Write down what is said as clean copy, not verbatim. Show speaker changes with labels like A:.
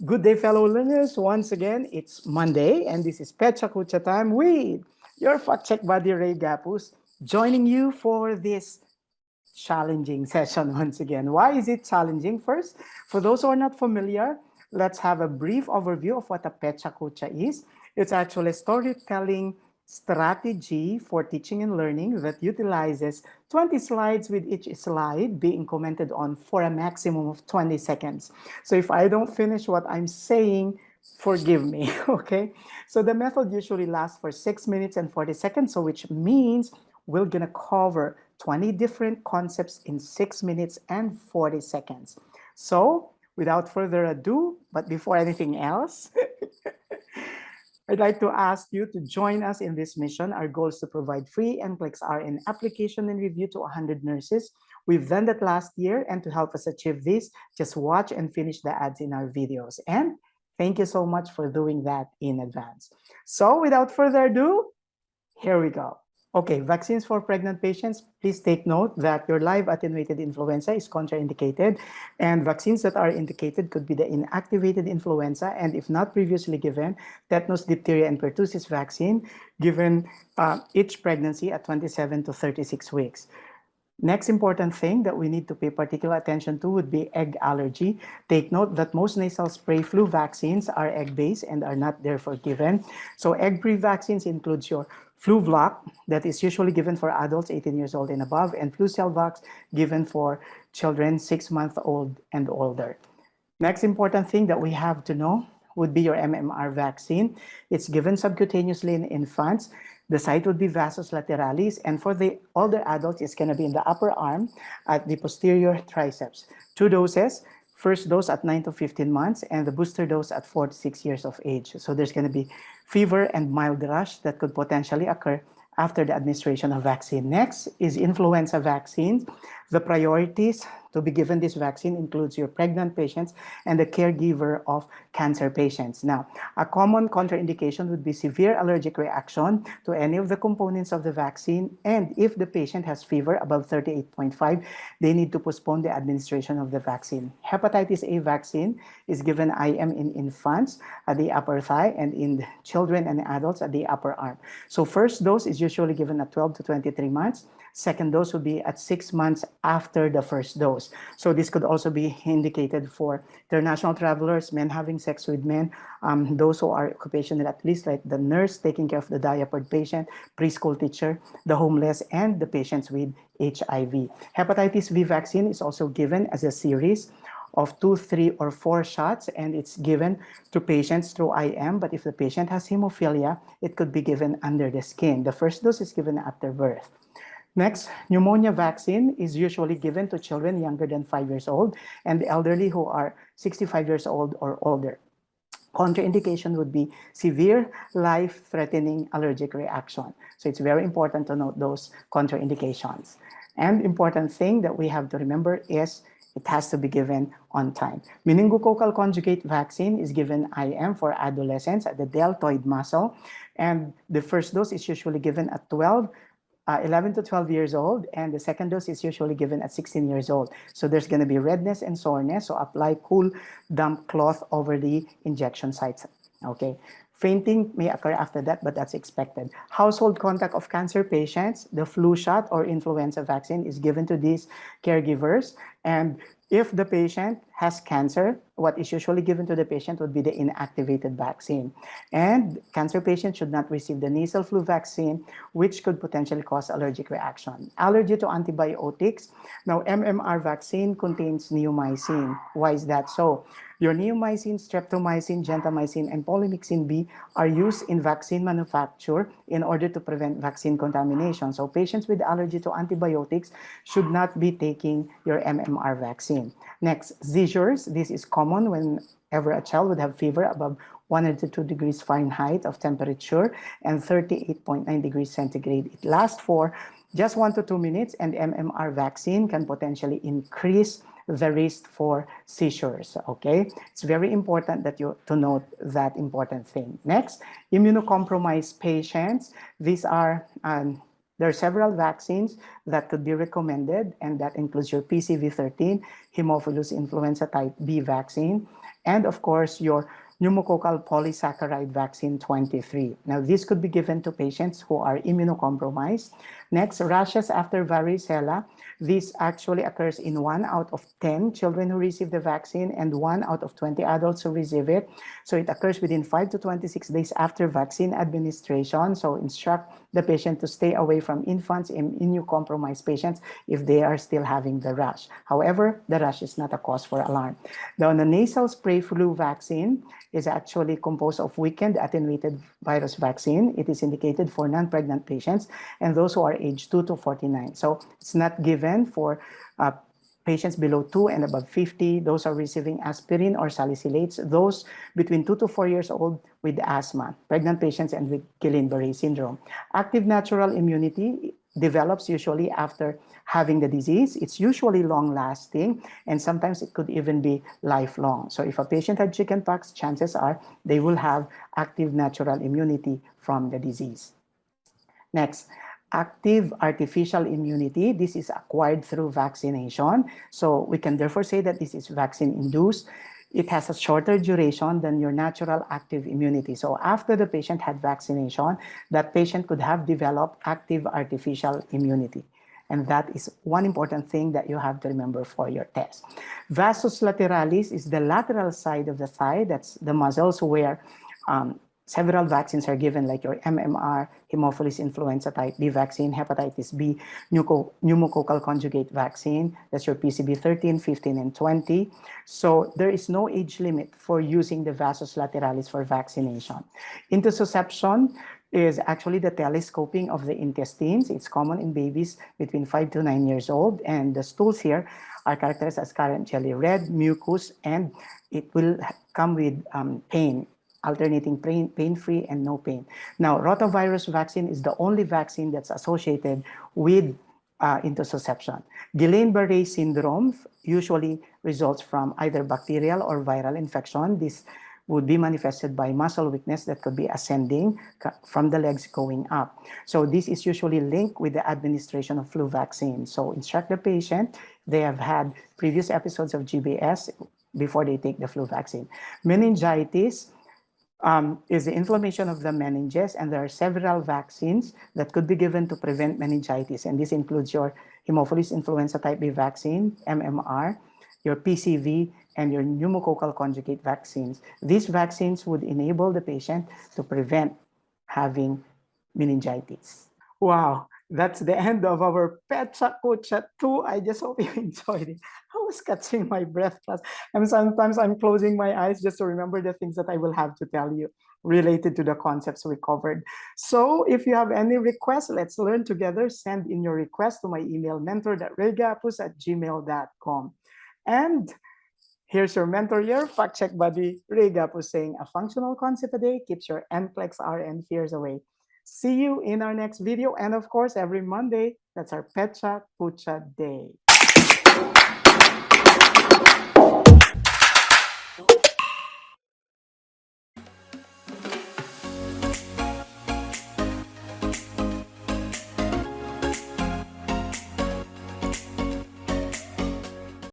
A: Good day, fellow learners. Once again, it's Monday, and this is PECHA KUCHA time with your fact check buddy, Ray Gapuz, joining you for this challenging session once again. Why is it challenging? First, for those who are not familiar, let's have a brief overview of what a PECHA KUCHA is. It's actually a storytelling strategy for teaching and learning that utilizes 20 slides with each slide being commented on for a maximum of 20 seconds. So if I don't finish what I'm saying, forgive me, okay? So the method usually lasts for 6 minutes and 40 seconds, so which means we're gonna cover 20 different concepts in 6 minutes and 40 seconds. So without further ado, but before anything else, I'd like to ask you to join us in this mission. Our goal is to provide free NCLEX RN application and review to 100 nurses. We've done that last year, and to help us achieve this, just watch and finish the ads in our videos. And thank you so much for doing that in advance. So without further ado, here we go. Okay, vaccines for pregnant patients. Please take note that your live attenuated influenza is contraindicated, and vaccines that are indicated could be the inactivated influenza, and if not previously given, tetanus, diphtheria, and pertussis vaccine given each pregnancy at 27 to 36 weeks. Next important thing that we need to pay particular attention to would be egg allergy. Take note that most nasal spray flu vaccines are egg-based and are not therefore given. So egg-free vaccines includes your Flu-Block that is usually given for adults 18 years old and above, and Flu-Cell-Vax given for children 6-month-old and older. Next important thing that we have to know would be your MMR vaccine. It's given subcutaneously in infants. The site would be vastus lateralis, and for the older adults, it's going to be in the upper arm at the posterior triceps. 2 doses, first dose at 9 to 15 months, and the booster dose at 4 to 6 years of age. So there's going to be fever and mild rash that could potentially occur after the administration of vaccine. Next is influenza vaccine. The priorities to be given this vaccine includes your pregnant patients and the caregiver of cancer patients. Now, a common contraindication would be severe allergic reaction to any of the components of the vaccine, and if the patient has fever above 38.5, they need to postpone the administration of the vaccine. Hepatitis A vaccine is given IM in infants at the upper thigh and in children and adults at the upper arm. So first dose is usually given at 12 to 23 months. Second dose would be at 6 months after the first dose. So this could also be indicated for international travelers, men having sex with men, those who are occupational at least, like the nurse taking care of the diapered patient, preschool teacher, the homeless, and the patients with HIV. Hepatitis B vaccine is also given as a series of 2, 3, or 4 shots, and it's given to patients through IM, but if the patient has hemophilia, it could be given under the skin. The first dose is given after birth. Next, pneumonia vaccine is usually given to children younger than 5 years old and the elderly who are 65 years old or older. Contraindication would be severe, life-threatening allergic reaction. So it's very important to note those contraindications. And important thing that we have to remember is it has to be given on time. Meningococcal conjugate vaccine is given IM for adolescents at the deltoid muscle, and the first dose is usually given at 11 to 12 years old, and the second dose is usually given at 16 years old. So there's going to be redness and soreness, so apply cool, damp cloth over the injection sites. Okay. Fainting may occur after that, but that's expected. Household contact of cancer patients, the flu shot or influenza vaccine is given to these caregivers, and if the patient has cancer, what is usually given to the patient would be the inactivated vaccine. And cancer patients should not receive the nasal flu vaccine, which could potentially cause allergic reaction. Allergy to antibiotics. Now, MMR vaccine contains neomycin. Why is that so? Your neomycin, streptomycin, gentamicin, and polymyxin B are used in vaccine manufacture in order to prevent vaccine contamination. So patients with allergy to antibiotics should not be taking your MMR vaccine. Next, seizures. This is common whenever a child would have fever above 102 degrees Fahrenheit of temperature and 38.9 degrees centigrade. It lasts for just 1 to 2 minutes, and MMR vaccine can potentially increase the risk for seizures, okay? It's very important that you to note that important thing. Next, immunocompromised patients. These are There are several vaccines that could be recommended, and that includes your PCV13, Haemophilus influenza type B vaccine, and of course your pneumococcal polysaccharide vaccine 23. Now, this could be given to patients who are immunocompromised. Next, rashes after varicella. This actually occurs in 1 out of 10 children who receive the vaccine and 1 out of 20 adults who receive it. So it occurs within 5 to 26 days after vaccine administration. So instruct the patient to stay away from infants and immunocompromised patients if they are still having the rash. However, the rash is not a cause for alarm. Now, the nasal spray flu vaccine is actually composed of weakened attenuated virus vaccine. It is indicated for non-pregnant patients and those who are aged 2 to 49. So it's not given for patients below 2 and above 50. Those are receiving aspirin or salicylates. Those between 2 to 4 years old with asthma, pregnant patients, and with Guillain-Barré syndrome. Active natural immunity develops usually after having the disease. It's usually long-lasting, and sometimes it could even be lifelong. So if a patient had chickenpox, chances are they will have active natural immunity from the disease. Next, active artificial immunity. This is acquired through vaccination. So we can therefore say that this is vaccine-induced. It has a shorter duration than your natural active immunity. So after the patient had vaccination, that patient could have developed active artificial immunity. And that is one important thing that you have to remember for your test. Vastus lateralis is the lateral side of the thigh. That's the muscles where several vaccines are given, like your MMR, Haemophilus influenza type B vaccine, hepatitis B, pneumococcal conjugate vaccine. That's your PCV 13, 15, and 20. So there is no age limit for using the vastus lateralis for vaccination. Intussusception is actually the telescoping of the intestines. It's common in babies between 5 to 9 years old. And the stools here are characterized as currant jelly red, mucus, and it will come with pain, alternating pain-free and no pain. Now, rotavirus vaccine is the only vaccine that's associated with intussusception. Guillain-Barré syndrome usually results from either bacterial or viral infection. This would be manifested by muscle weakness that could be ascending from the legs going up. So this is usually linked with the administration of flu vaccine. So instruct the patient, they have had previous episodes of GBS before they take the flu vaccine. Meningitis is the inflammation of the meninges, and there are several vaccines that could be given to prevent meningitis, and this includes your Haemophilus influenza type B vaccine, MMR, your PCV, and your pneumococcal conjugate vaccines. These vaccines would enable the patient to prevent having meningitis. Wow, that's the end of our PECHA KUCHA 2. I just hope you enjoyed it. I was catching my breath, class. And sometimes I'm closing my eyes just to remember the things that I will have to tell you related to the concepts we covered. So if you have any requests, let's learn together. Send in your request to my email, mentor.raygapuz@gmail.com. And here's your mentor, your fact check buddy, Ray Gapuz, saying a functional concept a day keeps your NCLEX RN fears away. See you in our next video. And of course, every Monday, that's our PECHA KUCHA Day.